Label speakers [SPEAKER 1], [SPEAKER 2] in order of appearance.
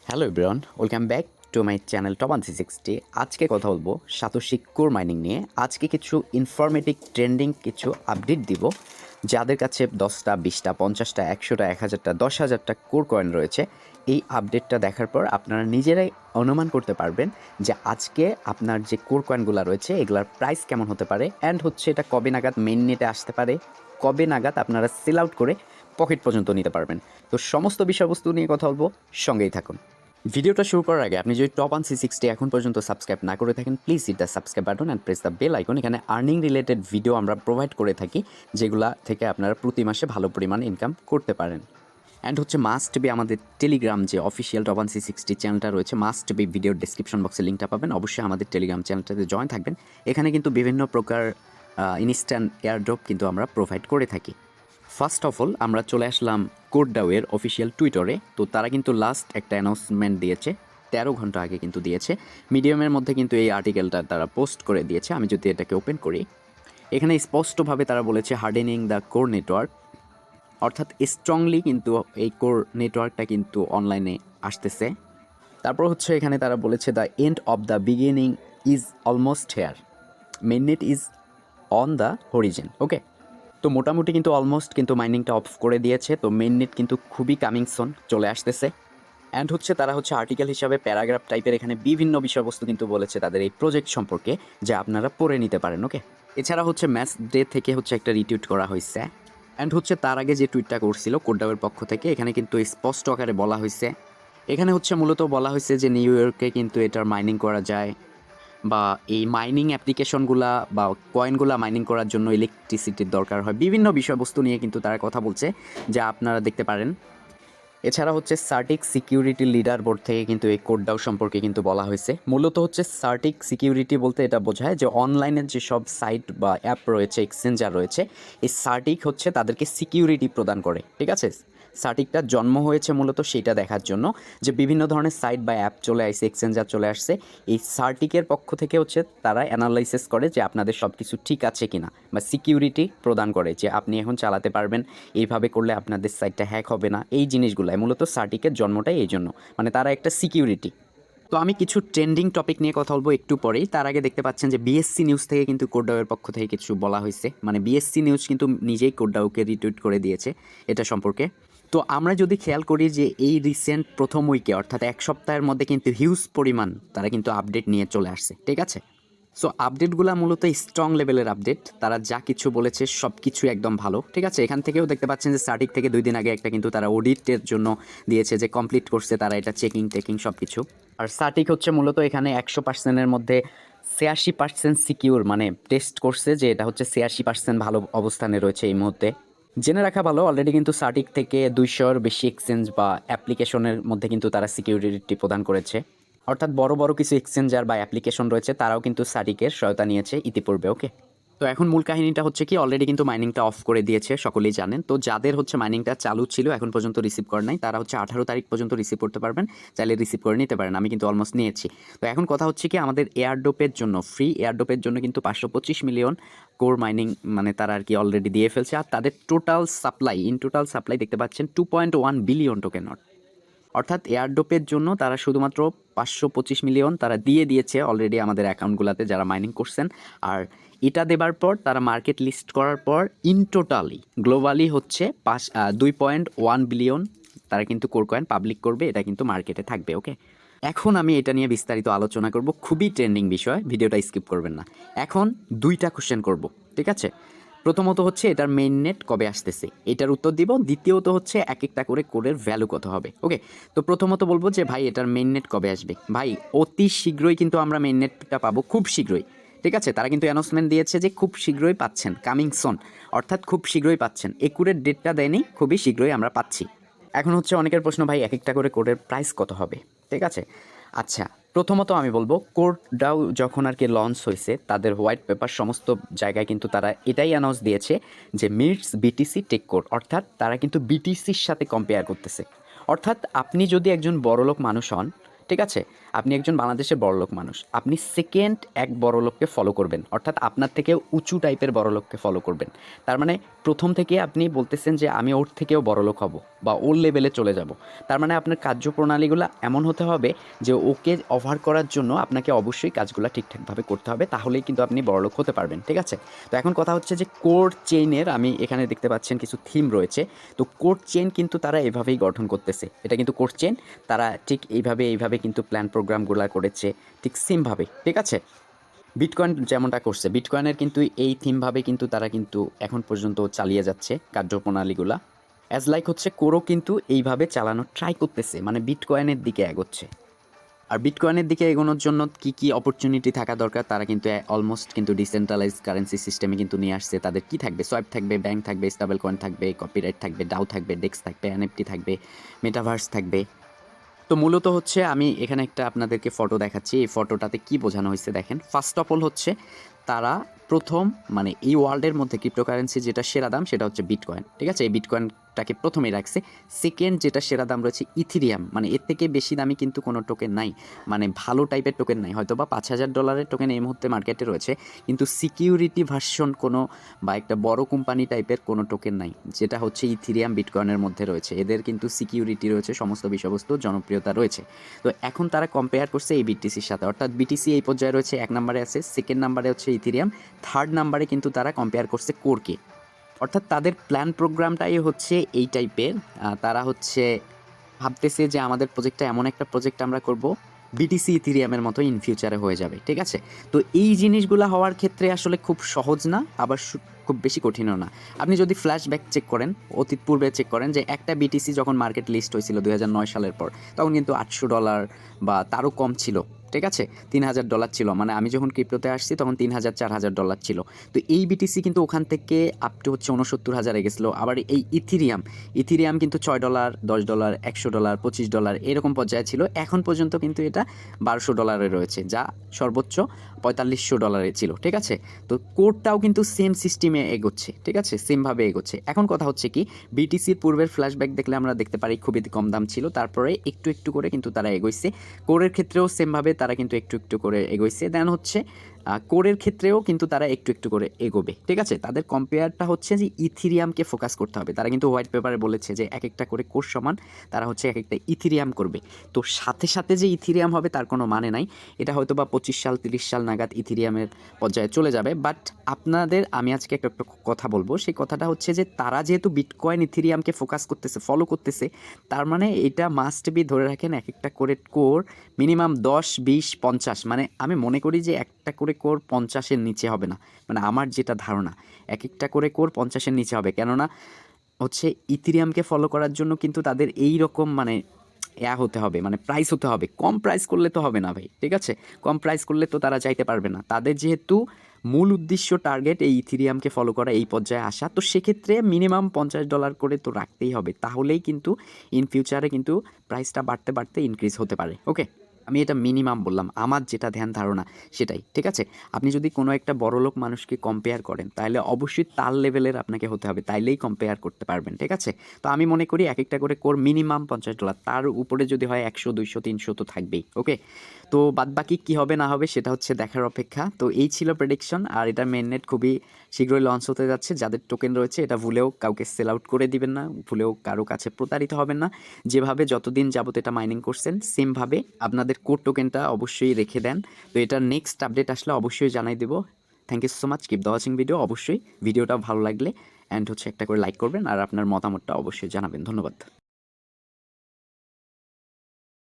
[SPEAKER 1] Hello everyone, welcome back to my channel top 360। আজকে কথা বলবো সাতোশি কোর মাইনিং নিয়ে। আজকে কিছু ইনফরমেটিভ ট্রেন্ডিং কিছু আপডেট দিব। যাদের কাছে 10টা 20টা 50টা 100টা 1000টা 10,000টা কোর কয়েন রয়েছে, এই আপডেটটা দেখার পর আপনারা নিজেরাই অনুমান করতে পারবেন যে আজকে আপনার যে কোর কয়েনগুলো রয়েছে এগুলার প্রাইস কেমন হতে পারে, অ্যান্ড হচ্ছে এটা কবে নাগাদ মেইন নেটে আসতে পারে, কবে নাগাদ আপনারা সেল আউট করে পকেট পর্যন্ত নিতে পারবেন। তো সমস্ত বিষয়বস্তু নিয়ে কথা বলবো, সঙ্গেই থাকুন। ভিডিওটা শুরু করার আগে আপনি যদি টপ 360 এখন পর্যন্ত সাবস্ক্রাইব না করে থাকেন, please hit the subscribe button and press the bell icon. এখানে আর্নিং রিলেটেড ভিডিও আমরা প্রোভাইড করে থাকি, যেগুলা থেকে আপনারা প্রতি মাসে ভালো পরিমাণ ইনকাম করতে পারেন। অ্যান্ড হচ্ছে মাস্ট বি আমাদের টেলিগ্রাম যে অফিসিয়াল টপ 360 চ্যানেলটা রয়েছে, মাস্ট বি ভিডিওর ডিসক্রিপশন বক্সে লিঙ্কটা পাবেন। অবশ্যই আমাদের টেলিগ্রাম চ্যানেলটাতে জয়েন থাকবেন। এখানে কিন্তু বিভিন্ন প্রকার ইনস্ট্যান্ট এয়ারড্রপ কিন্তু আমরা প্রোভাইড করে থাকি। ফার্স্ট অফ অল আমরা চলে আসলাম কোডডাওয়ের অফিসিয়াল টুইটারে। তো তারা কিন্তু লাস্ট একটা অ্যানাউন্সমেন্ট দিয়েছে, 13 ঘন্টা আগে কিন্তু দিয়েছে। মিডিয়ামের মধ্যে কিন্তু এই আর্টিকেলটা তারা পোস্ট করে দিয়েছে। আমি যদি এটাকে ওপেন করি, এখানে স্পষ্টভাবে তারা বলেছে হার্ডেনিং দ্য কোর নেটওয়ার্ক, অর্থাৎ স্ট্রংলি কিন্তু এই কোর নেটওয়ার্কটা কিন্তু অনলাইনে আসতেছে। তারপর হচ্ছে এখানে তারা বলেছে the end of the beginning is almost here, mainnet is on the horizon. Okay, তো মোটামুটি কিন্তু অলমোস্ট কিন্তু মাইনিংটা অফ করে দিয়েছে। তো মেইননেট কিন্তু খুবই কামিং সুন চলে আসতেছে। অ্যান্ড হচ্ছে তারা হচ্ছে আর্টিকেল হিসাবে প্যারাগ্রাফ টাইপের এখানে বিভিন্ন বিষয়বস্তু কিন্তু বলেছে তাদের এই প্রজেক্ট সম্পর্কে, যা আপনারা পড়ে নিতে পারেন। ওকে, এছাড়া হচ্ছে ম্যাচ ডে থেকে হচ্ছে একটা রিটুইট করা হয়েছে। অ্যান্ড হচ্ছে তার আগে যে টুইটটা করছিল কোডডাওয়ের পক্ষ থেকে, এখানে কিন্তু স্পষ্ট আকারে বলা হয়েছে, এখানে হচ্ছে মূলত বলা হয়েছে যে নিউ ইয়র্কে কিন্তু এটার মাইনিং করা যায়, বা এই মাইনিং অ্যাপ্লিকেশনগুলা বা কয়েনগুলা মাইনিং করার জন্য ইলেকট্রিসিটির দরকার হয়। বিভিন্ন বিষয়বস্তু নিয়ে কিন্তু তারা কথা বলছে, যা আপনারা দেখতে পারেন। এছাড়া হচ্ছে সার্টিক সিকিউরিটি লিডার বোর্ড থেকে কিন্তু এই কোডডাও সম্পর্কে কিন্তু বলা হয়েছে। মূলত হচ্ছে সার্টিক সিকিউরিটি বলতে এটা বোঝায় যে অনলাইনের যেসব সাইট বা অ্যাপ রয়েছে, এক্সচেঞ্জার রয়েছে, এই সার্টিক হচ্ছে তাদেরকে সিকিউরিটি প্রদান করে। ঠিক আছে, সার্টিকটা জন্ম হয়েছে মূলত সেটা দেখার জন্য যে বিভিন্ন ধরনের সাইট বা অ্যাপ চলে আসছে, এক্সচেঞ্জার চলে আসছে। এই সার্টিকের পক্ষ থেকে হচ্ছে তারা অ্যানালাইসিস করে যে আপনাদের সব কিছু ঠিক আছে কিনা, বা সিকিউরিটি প্রদান করে যে আপনি এখন চালাতে পারবেন, এইভাবে করলে আপনাদের সাইটটা হ্যাক হবে না। এই জিনিসগুলো মূলত সার্টিকের জন্মটাই এই জন্য, মানে তারা একটা সিকিউরিটি। তো আমি কিছু ট্রেন্ডিং টপিক নিয়ে কথা বলবো একটু পরেই। তার আগে দেখতে পাচ্ছেন যে বিএসসি নিউজ থেকে কিন্তু কোডডাওয়ের পক্ষ থেকে কিছু বলা হয়েছে, মানে বিএসসি নিউজ কিন্তু নিজেই কোডডাওকে রিটুইট করে দিয়েছে এটা সম্পর্কে। তো আমরা যদি খেয়াল করি যে এই রিসেন্ট প্রথম উইকে, অর্থাৎ এক সপ্তাহের মধ্যে কিন্তু হিউজ পরিমাণ তারা কিন্তু আপডেট নিয়ে চলে আসছে। ঠিক আছে, সো আপডেটগুলো মূলত স্ট্রং লেভেলের আপডেট। তারা যা কিছু বলেছে সব কিছু একদম ভালো। ঠিক আছে, এখান থেকেও দেখতে পাচ্ছেন যে সার্টিক থেকে 2 দিন আগে একটা কিন্তু তারা অডিটের জন্য দিয়েছে, যে কমপ্লিট করছে তারা এটা চেকিং সব কিছু। আর সার্টিক হচ্ছে মূলত এখানে 100%-এর মধ্যে 86% সিকিউর, মানে টেস্ট করছে যে এটা হচ্ছে 86% ভালো অবস্থানে রয়েছে এই মুহূর্তে। জেনে রাখা ভালো, অলরেডি কিন্তু সার্টিক থেকে 200-এর বেশি এক্সচেঞ্জ বা অ্যাপ্লিকেশনের মধ্যে কিন্তু তারা সিকিউরিটি প্রদান করেছে। অর্থাৎ বড় বড় কিছু এক্সচেঞ্জার বা অ্যাপ্লিকেশন রয়েছে, তারাও কিন্তু সার্টিকের সহায়তা নিয়েছে ইতিপূর্বে। ওকে, তো এখন মূল কাহিনীটা হচ্ছে কি, অলরেডি কিন্তু মাইনিংটা অফ করে দিয়েছে, সকলেই জানেন। তো যাদের হচ্ছে মাইনিংটা চালু ছিল এখন পর্যন্ত রিসিভ করে নাই, তারা হচ্ছে 18 তারিখ পর্যন্ত রিসিভ করতে পারবেন, চাইলে রিসিভ করে নিতে পারেন। আমি কিন্তু অলমোস্ট নিয়েছি। তো এখন কথা হচ্ছে কি, আমাদের এয়ারড্রপের জন্য, ফ্রি এয়ারড্রপের জন্য কিন্তু 525 মিলিয়ন কোর মাইনিং মানে তারা আর কি অলরেডি দিয়ে ফেলছে। আর তাদের টোটাল সাপ্লাই দেখতে পাচ্ছেন 2.1 বিলিয়ন টোকেন। অর্থাৎ এয়ারড্রপের জন্য তারা শুধুমাত্র 525 মিলিয়ন তারা দিয়ে দিয়েছে অলরেডি আমাদের অ্যাকাউন্টগুলোতে যারা মাইনিং করছেন। আর এটা দেবার পর তারা মার্কেট লিস্ট করার পর ইন টোটালি গ্লোবালি হচ্ছে 2.1 বিলিয়ন তারা কিন্তু কোর কয়েন পাবলিক করবে, এটা কিন্তু মার্কেটে থাকবে। ওকে, এখন আমি এটা নিয়ে বিস্তারিত আলোচনা করব, খুবই ট্রেন্ডিং বিষয়, ভিডিওটা স্কিপ করবেন না। এখন 2টা কোশ্চেন করব, ঠিক আছে। প্রথমত হচ্ছে এটার মেইন নেট কবে আসতেছে, এটার উত্তর দিব। দ্বিতীয়ত হচ্ছে এক একটা করে কোডের ভ্যালু কত হবে। ওকে, তো প্রথমত বলবো যে ভাই এটার মেইন নেট কবে আসবে। ভাই অতি শীঘ্রই কিন্তু আমরা মেইন নেটটা পাবো, খুব শীঘ্রই। ঠিক আছে, তারা কিন্তু অ্যানাউন্সমেন্ট দিয়েছে যে খুব শীঘ্রই পাচ্ছেন, কামিং সোন, অর্থাৎ খুব শীঘ্রই পাচ্ছেন। একুরেট ডেটটা দেয়নি, খুবই শীঘ্রই আমরা পাচ্ছি। এখন হচ্ছে অনেকের প্রশ্ন, ভাই এক একটা করে কোডের প্রাইস কত হবে। ঠিক আছে, আচ্ছা, প্রথমত আমি বলবো কোডডাও যখন আর কি লঞ্চ হয়েছে, তাদের হোয়াইট পেপার সমস্ত জায়গায় কিন্তু তারা এটাই অ্যানাউন্স দিয়েছে যে মিটস বিটিসি টেক কোড, অর্থাৎ তারা কিন্তু বিটিসির সাথে কম্পেয়ার করতেছে। অর্থাৎ আপনি যদি একজন বড়লোক মানুষ হন, ঠিক আছে, আপনি একজন বাংলাদেশের বড়লোক মানুষ, আপনি সেকেন্ড এক বড়লোককে ফলো করবেন, অর্থাৎ আপনার থেকেও উঁচু টাইপের বড়লোককে ফলো করবেন। তার মানে প্রথম থেকে আপনি বলতেছেন যে আমি ওর থেকেও বড়লোক হব বা ওর লেভেলে চলে যাব। তার মানে আপনার কার্যপ্রণালীগুলো এমন হতে হবে যে ওকে ওভার করার জন্য আপনাকে অবশ্যই কাজগুলো ঠিকঠাকভাবে করতে হবে, তাহলেই কিন্তু আপনি বড়লোক হতে পারবেন। ঠিক আছে, তো এখন কথা হচ্ছে যে কোর চেইনের, আমি এখানে দেখতে পাচ্ছেন কিছু থিম রয়েছে। তো কোর চেইন কিন্তু তারা এভাবেই গঠন করতেছে, এটা কিন্তু কোর চেইন, তারা ঠিক এইভাবে কিন্তু প্ল্যান প্রোগ্রামগুলো করেছে ঠিক সেমভাবে। ঠিক আছে, বিটকয়েন যেমনটা করছে, বিটকয়েনের কিন্তু এই থিমভাবে কিন্তু তারা কিন্তু এখন পর্যন্ত চালিয়ে যাচ্ছে কার্যপ্রণালীগুলা। অ্যাজ লাইক হচ্ছে কোরও কিন্তু এইভাবে চালানোর ট্রাই করতেছে, মানে বিটকয়েনের দিকে এগোচ্ছে। আর বিটকয়েনের দিকে এগোনোর জন্য কি কি অপরচুনিটি থাকা দরকার, তারা কিন্তু অলমোস্ট কিন্তু ডিসেন্ট্রালাইজ কারেন্সি সিস্টেমে কিন্তু নিয়ে আসছে। তাদের কি থাকবে, সোয়াইপ থাকবে, ব্যাংক থাকবে, স্টেবল কয়েন থাকবে, কপিরাইট থাকবে, ডাও থাকবে, ডেক্স থাকবে, এনএফটি থাকবে, মেটাভার্স থাকবে। তো মূলত হচ্ছে আমি এখানে একটা আপনাদেরকে ফটো দেখাচ্ছি, এই ফটোটাতে কি বোঝানো হয়েছে দেখেন। ফার্স্ট অফ অল হচ্ছে তারা প্রথম, মানে এই ওয়ার্ল্ডের মধ্যে ক্রিপ্টোকারেন্সি যেটা সেরা দাম সেটা হচ্ছে বিটকয়েন। ঠিক আছে, এই বিটকয়েনটাকে প্রথমেই রাখছে। সেকেন্ড যেটা সেরা দাম রয়েছে ইথিরিয়াম, মানে এর থেকে বেশি দামি কিন্তু কোনো টোকেন নাই, মানে ভালো টাইপের টোকেন নাই। হয়তো বা $5,000 টোকেন এই মুহূর্তে মার্কেটে রয়েছে, কিন্তু সিকিউরিটি ভার্সন কোনো বা একটা বড় কোম্পানি টাইপের কোনো টোকেন নাই, যেটা হচ্ছে ইথিরিয়াম বিটকয়েনের মধ্যে রয়েছে। এদের কিন্তু সিকিউরিটি রয়েছে, সমস্ত বিষয়বস্তু, জনপ্রিয়তা রয়েছে। তো এখন তারা কম্পেয়ার করছে এই বিটিসির সাথে, অর্থাৎ বিটিসি এই পর্যায়ে রয়েছে 1 নম্বরে আছে, সেকেন্ড নাম্বারে হচ্ছে ইথিরিয়াম, থার্ড নাম্বারে কিন্তু তারা কম্পেয়ার করছে কোরকে। অর্থাৎ তাদের প্ল্যান প্রোগ্রামটাই হচ্ছে এই টাইপের। তারা হচ্ছে ভাবতেছে যে আমাদের প্রজেক্টটা এমন একটা প্রজেক্ট আমরা করব বিটিসি ইথিরিয়ামের মতো ইন ফিউচারে হয়ে যাবে। ঠিক আছে, তো এই জিনিসগুলো হওয়ার ক্ষেত্রে আসলে খুব সহজ না, আবার খুব বেশি কঠিনও না। আপনি যদি ফ্ল্যাশব্যাক চেক করেন, অতীত পূর্বে চেক করেন, যে একটা বিটিসি যখন মার্কেট লিস্ট হয়েছিল 2009 সালের পর, তখন কিন্তু $800 বা তারও কম ছিল। ঠিক আছে, $3,000 ছিল, মানে আমি যখন ক্রিপ্টোতে আসছি তখন $3,000-4,000 ছিল। তো এই বিটিসি কিন্তু ওখান থেকে আপ টু হচ্ছে 69,000 গেছিলো। আবার এই ইথিরিয়াম কিন্তু $6, $10, $100, $25 এরকম পর্যায়ে ছিল। এখন পর্যন্ত কিন্তু এটা $1,200 রয়েছে, যা সর্বোচ্চ $4,500 ছিল। ঠিক আছে, তো কোডটাও কিন্তু সেম সিস্টেমে এগোচ্ছে। ঠিক আছে, সেমভাবে এগোচ্ছে। এখন কথা হচ্ছে কি, বিটিসির পূর্বের ফ্ল্যাশব্যাক দেখলে আমরা দেখতে পারি খুবই কম দাম ছিল, তারপরে একটু একটু করে কিন্তু তারা এগোইছে। কোরের ক্ষেত্রেও সেমভাবে তারা কিন্তু একটু একটু করে এগোইছে। দেন হচ্ছে কোরের ক্ষেত্রেও কিন্তু তারা একটু একটু করে এগোবে। ঠিক আছে, তাদের কম্পেয়ারটা হচ্ছে যে ইথিরিয়ামকে ফোকাস করতে হবে। তারা কিন্তু হোয়াইট পেপারে বলেছে যে এক একটা করে কোর সমান তারা হচ্ছে এক একটা ইথিরিয়াম করবে। তো সাথে সাথে যে ইথিরিয়াম হবে তার কোনো মানে নাই, এটা হয়তো বা 25 সাল 30 সাল নাগাদ ইথিরিয়ামের পর্যায়ে চলে যাবে। বাট আপনাদের আমি আজকে একটা কথা বলবো, সেই কথাটা হচ্ছে যে তারা যেহেতু বিটকয়েন ইথিরিয়ামকে ফোকাস করতেছে, ফলো করতেছে, তার মানে এটা মাস্ট বি ধরে রাখেন এক একটা করে কোর মিনিমাম 10, 20, 50, মানে আমি মনে করি যে একটা করে কোর 50-এর নিচে হবে না। মানে আমার যেটা ধারণা, এক একটা করে কোর 50-এর নিচে হবে। কেননা হচ্ছে ইথিরিয়ামকে ফলো করার জন্য কিন্তু তাদের এই রকম মানে হতে হবে, মানে প্রাইস হতে হবে। কম প্রাইস করলে তো হবে না ভাই। ঠিক আছে, কম প্রাইস করলে তো তারা চাইতে পারবে না। তাদের যেহেতু মূল উদ্দেশ্য টার্গেট এই ইথিরিয়ামকে ফলো করা, এই পর্যায়ে আসা, তো সেক্ষেত্রে মিনিমাম $50 করে তো রাখতেই হবে, তাহলেই কিন্তু ইন ফিউচারে কিন্তু প্রাইসটা বাড়তে বাড়তে ইনক্রিজ হতে পারে। ওকে, আমি এটা মিনিমাম বললাম, আমার যেটা ধ্যান ধারণা সেটাই। ঠিক আছে, আপনি যদি কোনো একটা বড়লোক মানুষকে কম্পেয়ার করেন, তাহলে অবশ্যই তার লেভেলের আপনাকে হতে হবে, তাইলেই কম্পেয়ার করতে পারবেন। ঠিক আছে, তো আমি মনে করি এক একটা করে কোর মিনিমাম $50, তার উপরে যদি হয় 100, 200, 300 তো থাকবেই। ওকে, তো বাদবাকি কী হবে না হবে সেটা হচ্ছে দেখার অপেক্ষা। তো এই ছিল প্রেডিকশন, আর এটা মেইননেট খুবই শীঘ্রই লঞ্চ হতে যাচ্ছে। যাদের টোকেন রয়েছে এটা ভুলেও কাউকে সেল আউট করে দিবেন না, ভুলেও কারো কাছে প্রতারিত হবেন না। যেভাবে যতদিন যাবত এটা মাইনিং করছেন সেমভাবে আপনাদের কোড টোকেনটা অবশ্যই রেখে দেন। তো এটার নেক্সট আপডেট আসলে অবশ্যই জানাই দেবো। Thank you so much, keep the watching video. অবশ্যই ভিডিওটা ভালো লাগলে অ্যান্ড হচ্ছে একটা করে লাইক করবেন, আর আপনার মতামতটা অবশ্যই জানাবেন। ধন্যবাদ।